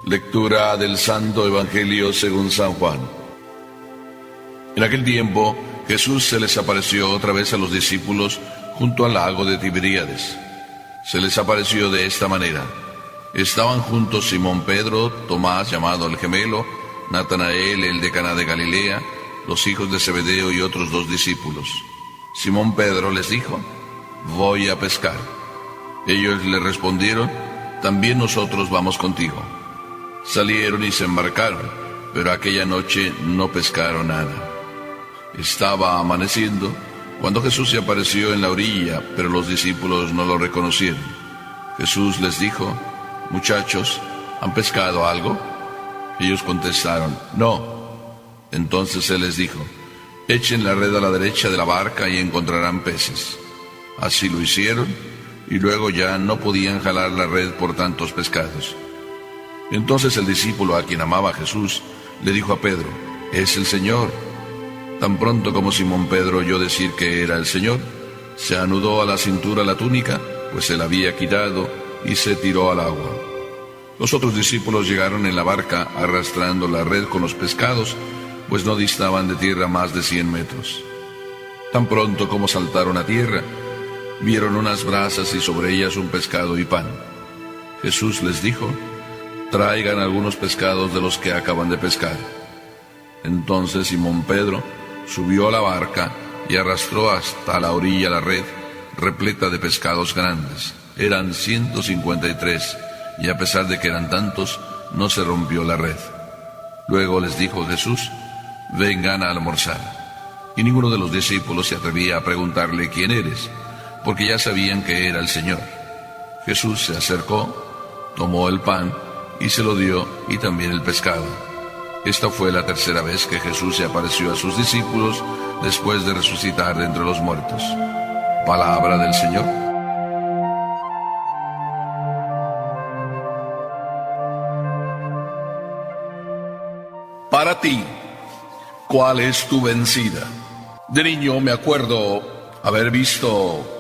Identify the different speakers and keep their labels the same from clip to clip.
Speaker 1: Lectura del Santo Evangelio según San Juan. En aquel tiempo, Jesús se les apareció otra vez a los discípulos junto al lago de Tiberíades. Se les apareció de esta manera. Estaban juntos Simón Pedro, Tomás llamado el gemelo, Natanael el de Caná de Galilea, los hijos de Zebedeo y otros 2 discípulos. Simón Pedro les dijo: voy a pescar. Ellos le respondieron: también nosotros vamos contigo. Salieron y se embarcaron, pero aquella noche no pescaron nada. Estaba amaneciendo cuando Jesús se apareció en la orilla, pero los discípulos no lo reconocieron. Jesús les dijo: muchachos, ¿han pescado algo? Ellos contestaron: no. Entonces él les dijo: echen la red a la derecha de la barca y encontrarán peces. Así lo hicieron, y luego ya no podían jalar la red por tantos pescados. Entonces el discípulo a quien amaba Jesús le dijo a Pedro: es el Señor. Tan pronto como Simón Pedro oyó decir que era el Señor, se anudó a la cintura la túnica, pues se la había quitado, y se tiró al agua. Los otros discípulos llegaron en la barca arrastrando la red con los pescados, pues no distaban de tierra más de 100 metros. Tan pronto como saltaron a tierra, vieron unas brasas y sobre ellas un pescado y pan. Jesús les dijo: traigan algunos pescados de los que acaban de pescar. Entonces Simón Pedro subió a la barca y arrastró hasta la orilla la red, repleta de pescados grandes. Eran 153, y a pesar de que eran tantos, no se rompió la red. Luego les dijo Jesús: vengan a almorzar. Y ninguno de los discípulos se atrevía a preguntarle: ¿quién eres?, porque ya sabían que era el Señor. Jesús se acercó, tomó el pan y se lo dio, y también el pescado. Esta fue la tercera vez que Jesús se apareció a sus discípulos después de resucitar de entre los muertos. Palabra del Señor. Para ti, ¿cuál es tu vencida? De niño me acuerdo haber visto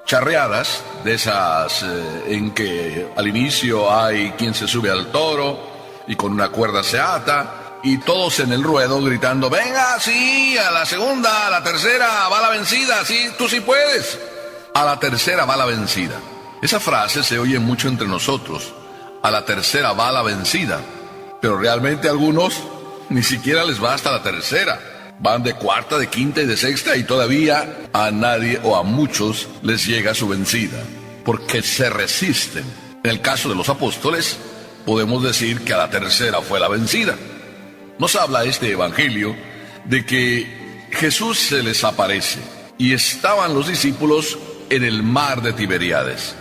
Speaker 1: charreadas de esas en que al inicio hay quien se sube al toro y con una cuerda se ata, y todos en el ruedo gritando: venga, sí, a la segunda, a la tercera va la vencida, sí, tú sí puedes. A la tercera va la vencida. Esa frase se oye mucho entre nosotros: a la tercera va la vencida. Pero realmente a algunos ni siquiera les va hasta la tercera. Van de cuarta, de quinta y de sexta, y todavía a nadie o a muchos les llega su vencida, porque se resisten. En el caso de los apóstoles, podemos decir que a la tercera fue la vencida. Nos habla este evangelio de que Jesús se les aparece y estaban los discípulos en el mar de Tiberíades.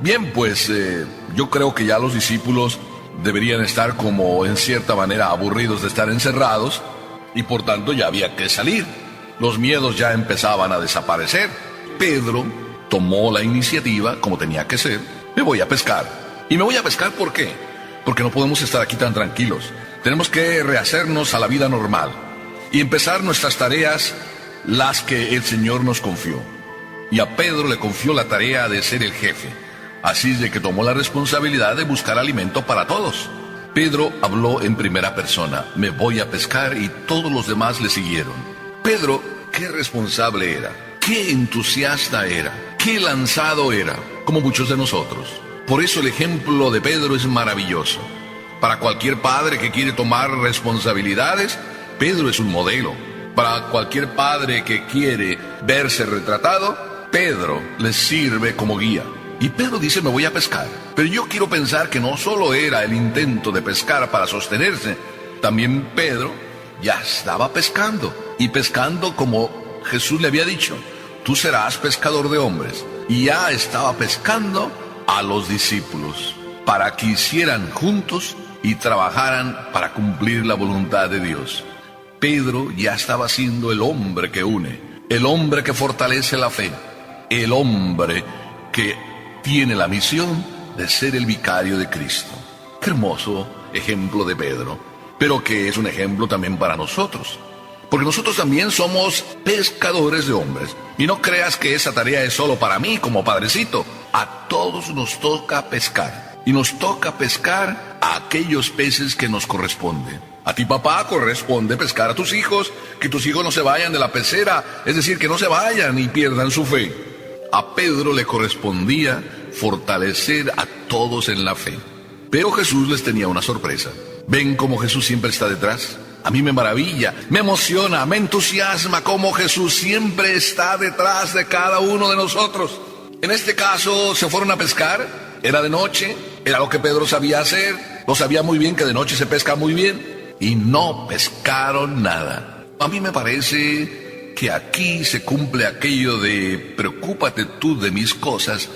Speaker 1: Bien, pues yo creo que ya los discípulos deberían estar como en cierta manera aburridos de estar encerrados, y por tanto ya había que salir. Los miedos ya empezaban a desaparecer. Pedro tomó la iniciativa, como tenía que ser: me voy a pescar. ¿Y me voy a pescar por qué? Porque no podemos estar aquí tan tranquilos. Tenemos que rehacernos a la vida normal y empezar nuestras tareas, las que el Señor nos confió. Y a Pedro le confió la tarea de ser el jefe. Así es de que tomó la responsabilidad de buscar alimento para todos. Pedro habló en primera persona: me voy a pescar, y todos los demás le siguieron. Pedro, qué responsable era, qué entusiasta era, qué lanzado era, como muchos de nosotros. Por eso el ejemplo de Pedro es maravilloso. Para cualquier padre que quiere tomar responsabilidades, Pedro es un modelo. Para cualquier padre que quiere verse retratado, Pedro les sirve como guía. Y Pedro dice: me voy a pescar. Pero yo quiero pensar que no solo era el intento de pescar para sostenerse, también Pedro ya estaba pescando. Y pescando como Jesús le había dicho: tú serás pescador de hombres. Y ya estaba pescando a los discípulos para que hicieran juntos y trabajaran para cumplir la voluntad de Dios. Pedro ya estaba siendo el hombre que une, el hombre que fortalece la fe, el hombre que tiene la misión de ser el vicario de Cristo. Qué hermoso ejemplo de Pedro, pero que es un ejemplo también para nosotros, porque nosotros también somos pescadores de hombres. Y no creas que esa tarea es solo para mí como padrecito. A todos nos toca pescar. y nos toca pescar a aquellos peces que nos corresponden. A ti, papá, corresponde pescar a tus hijos, que tus hijos no se vayan de la pecera, es decir, que no se vayan y pierdan su fe. A Pedro le correspondía fortalecer a todos en la fe. Pero Jesús les tenía una sorpresa. ¿Ven cómo Jesús siempre está detrás? A mí me maravilla, me emociona, me entusiasma cómo Jesús siempre está detrás de cada uno de nosotros. En este caso, se fueron a pescar, era de noche, era lo que Pedro sabía hacer, lo sabía muy bien que de noche se pesca muy bien, y no pescaron nada. A mí me parece que aquí se cumple aquello de preocúpate tú de mis cosas,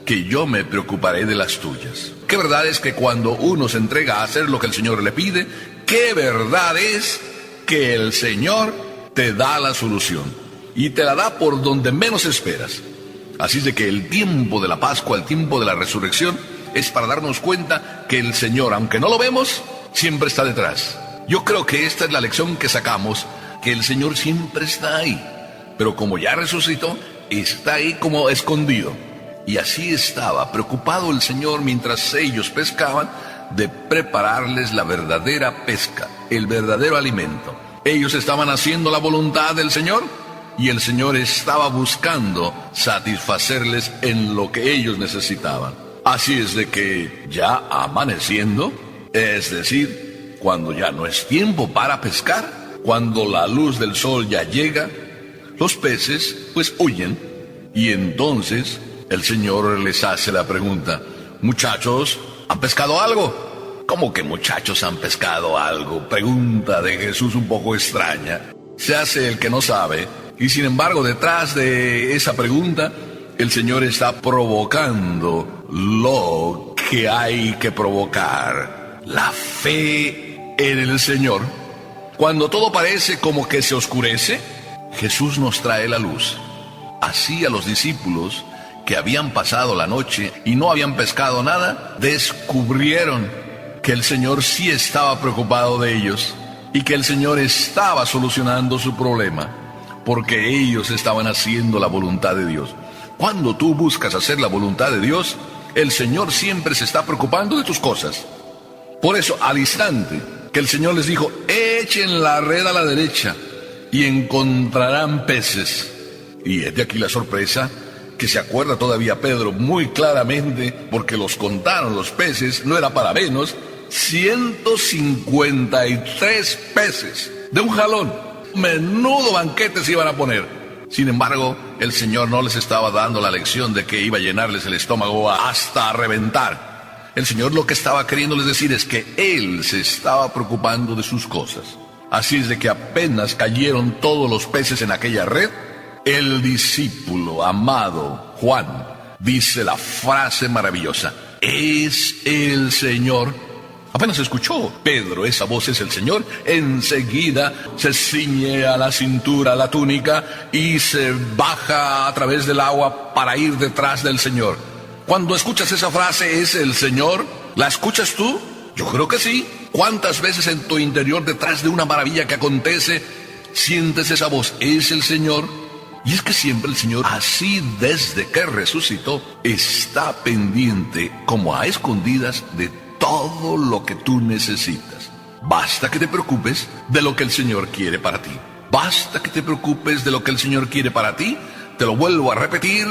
Speaker 1: que yo me preocuparé de las tuyas. Qué verdad es que cuando uno se entrega a hacer lo que el Señor le pide, qué verdad es que el Señor te da la solución, y te la da por donde menos esperas. Así es de que el tiempo de la Pascua, el tiempo de la resurrección, es para darnos cuenta que el Señor, aunque no lo vemos, siempre está detrás. Yo creo que esta es la lección que sacamos, que el Señor siempre está ahí, pero como ya resucitó, está ahí como escondido. Y así estaba preocupado el Señor mientras ellos pescaban, de prepararles la verdadera pesca, el verdadero alimento. Ellos estaban haciendo la voluntad del Señor, y el Señor estaba buscando satisfacerles en lo que ellos necesitaban. Así es de que ya amaneciendo, es decir, cuando ya no es tiempo para pescar, cuando la luz del sol ya llega, los peces pues huyen, y entonces el Señor les hace la pregunta: muchachos, ¿han pescado algo? ¿Cómo que muchachos han pescado algo? Pregunta de Jesús un poco extraña. Se hace el que no sabe. Y sin embargo, detrás de esa pregunta, el Señor está provocando lo que hay que provocar: la fe en el Señor. Cuando todo parece como que se oscurece, Jesús nos trae la luz. Así a los discípulos que habían pasado la noche y no habían pescado nada, descubrieron que el Señor sí estaba preocupado de ellos y que el Señor estaba solucionando su problema, porque ellos estaban haciendo la voluntad de Dios. Cuando tú buscas hacer la voluntad de Dios, el Señor siempre se está preocupando de tus cosas. Por eso, al instante que el Señor les dijo: echen la red a la derecha y encontrarán peces. Y es de aquí la sorpresa, que se acuerda todavía Pedro muy claramente, porque los contaron los peces, no era para menos, 153 peces de un jalón. Menudo banquete se iban a poner. Sin embargo, el Señor no les estaba dando la lección de que iba a llenarles el estómago hasta reventar. El Señor lo que estaba queriéndoles decir es que Él se estaba preocupando de sus cosas. Así es de que apenas cayeron todos los peces en aquella red, el discípulo amado Juan dice la frase maravillosa: es el Señor. Apenas escuchó Pedro esa voz: es el Señor, enseguida se ciñe a la cintura la túnica y se baja a través del agua para ir detrás del Señor. Cuando escuchas esa frase, es el Señor, ¿la escuchas tú? Yo creo que sí. ¿Cuántas veces en tu interior, detrás de una maravilla que acontece, sientes esa voz: es el Señor? Y es que siempre el Señor, así desde que resucitó, está pendiente como a escondidas de todo lo que tú necesitas. Basta que te preocupes de lo que el Señor quiere para ti. Basta que te preocupes de lo que el Señor quiere para ti. Te lo vuelvo a repetir,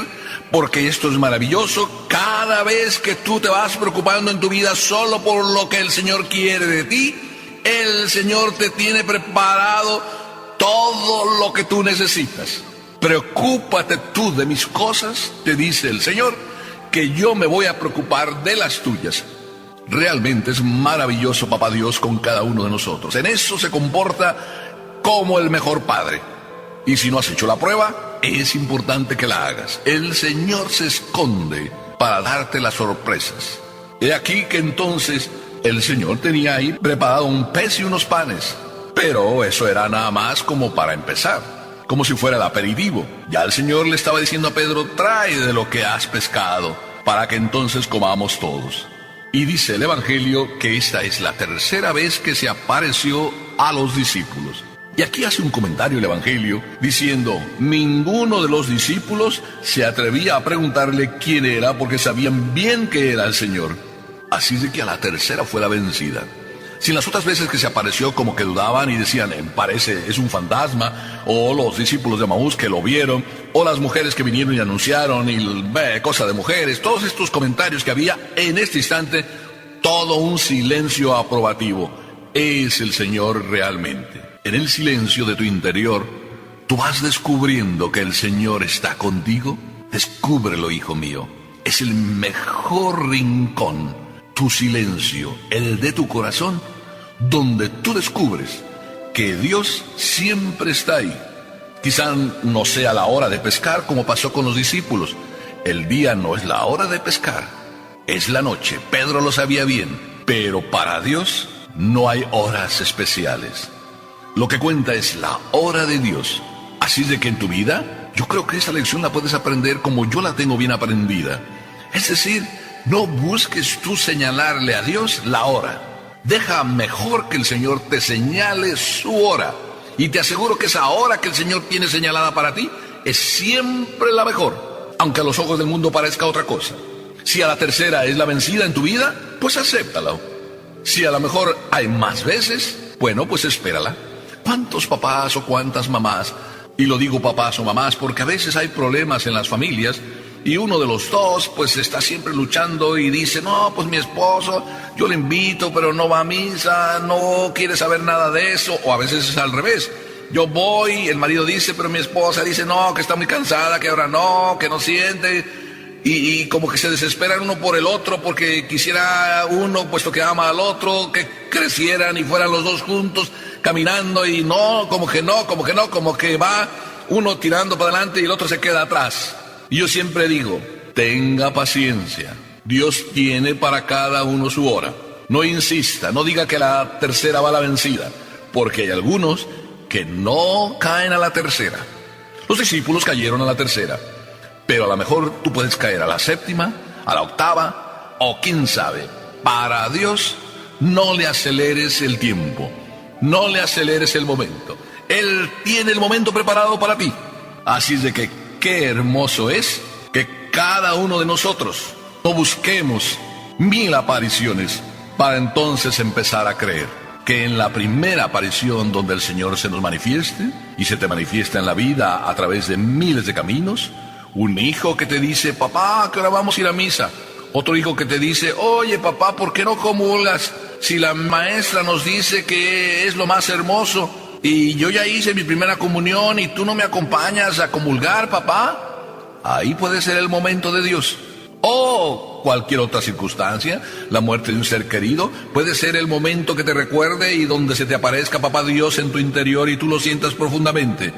Speaker 1: porque esto es maravilloso. Cada vez que tú te vas preocupando en tu vida solo por lo que el Señor quiere de ti, el Señor te tiene preparado todo lo que tú necesitas. Preocúpate tú de mis cosas, te dice el Señor, que yo me voy a preocupar de las tuyas. Realmente es maravilloso, Papá Dios, con cada uno de nosotros. En eso se comporta como el mejor padre. Y si no has hecho la prueba, es importante que la hagas. El Señor se esconde para darte las sorpresas. He aquí que entonces el Señor tenía ahí preparado un pez y unos panes. Pero eso era nada más como para empezar, como si fuera el aperitivo. Ya el Señor le estaba diciendo a Pedro: trae de lo que has pescado, para que entonces comamos todos. Y dice el Evangelio que esta es la tercera vez que se apareció a los discípulos. Y aquí hace un comentario el Evangelio diciendo: ninguno de los discípulos se atrevía a preguntarle quién era, porque sabían bien que era el Señor. Así de que a la tercera fue la vencida. Si en las otras veces que se apareció como que dudaban y decían, parece, es un fantasma, o los discípulos de Emaús que lo vieron, o las mujeres que vinieron y anunciaron, y cosa de mujeres, todos estos comentarios que había en este instante, todo un silencio aprobativo. Es el Señor realmente. En el silencio de tu interior, tú vas descubriendo que el Señor está contigo. Descúbrelo, hijo mío. Es el mejor rincón, tu silencio, el de tu corazón, donde tú descubres que Dios siempre está ahí. Quizá no sea la hora de pescar como pasó con los discípulos. El día no es la hora de pescar, es la noche. Pedro lo sabía bien, pero para Dios no hay horas especiales. Lo que cuenta es la hora de Dios. Así de que en tu vida, yo creo que esa lección la puedes aprender como yo la tengo bien aprendida. Es decir, no busques tú señalarle a Dios la hora. Deja mejor que el Señor te señale su hora. Y te aseguro que esa hora que el Señor tiene señalada para ti es siempre la mejor, aunque a los ojos del mundo parezca otra cosa. Si a la tercera es la vencida en tu vida, pues acéptalo. Si a lo mejor hay más veces, bueno, pues espérala. ¿Cuántos papás o cuántas mamás? Y lo digo papás o mamás porque a veces hay problemas en las familias y uno de los dos pues está siempre luchando y dice, no, pues mi esposo, yo le invito pero no va a misa, no quiere saber nada de eso, o a veces es al revés. Yo voy, el marido dice, pero mi esposa dice, no, que está muy cansada, que ahora no, que no siente. Y como que se desesperan uno por el otro porque quisiera uno, puesto que ama al otro, que crecieran y fueran los dos juntos caminando y no, como que va uno tirando para adelante y el otro se queda atrás. Y yo siempre digo, tenga paciencia, Dios tiene para cada uno su hora. No insista, no diga que la tercera va a la vencida, porque hay algunos que no caen a la tercera. Los discípulos cayeron a la tercera, pero a lo mejor tú puedes caer a la séptima, a la octava, o quién sabe. Para Dios no le aceleres el tiempo, no le aceleres el momento. Él tiene el momento preparado para ti. Así es de que qué hermoso es que cada uno de nosotros no busquemos 1000 apariciones para entonces empezar a creer que en la primera aparición donde el Señor se nos manifieste, y se te manifiesta en la vida a través de miles de caminos, un hijo que te dice, papá, ¿a qué hora vamos a ir a misa? Otro hijo que te dice, oye papá, ¿por qué no comulgas? Si la maestra nos dice que es lo más hermoso, y yo ya hice mi primera comunión y tú no me acompañas a comulgar, papá. Ahí puede ser el momento de Dios. O cualquier otra circunstancia, la muerte de un ser querido, puede ser el momento que te recuerde y donde se te aparezca papá Dios en tu interior y tú lo sientas profundamente.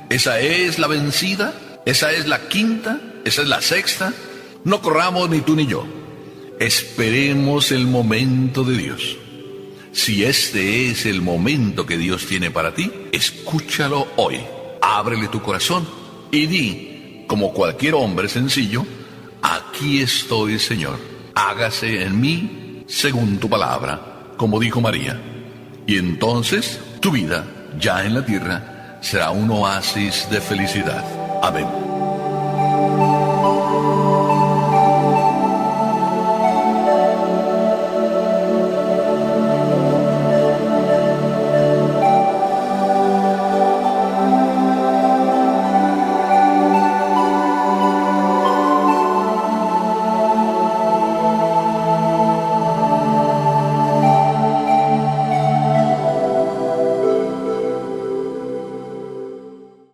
Speaker 1: Esa es la vencida, esa es la quinta, esa es la sexta. No corramos ni tú ni yo. Esperemos el momento de Dios. Si este es el momento que Dios tiene para ti, escúchalo hoy. Ábrele tu corazón y di, como cualquier hombre sencillo, aquí estoy, Señor. Hágase en mí según tu palabra, como dijo María. Y entonces tu vida, ya en la tierra, será un oasis de felicidad. Amén.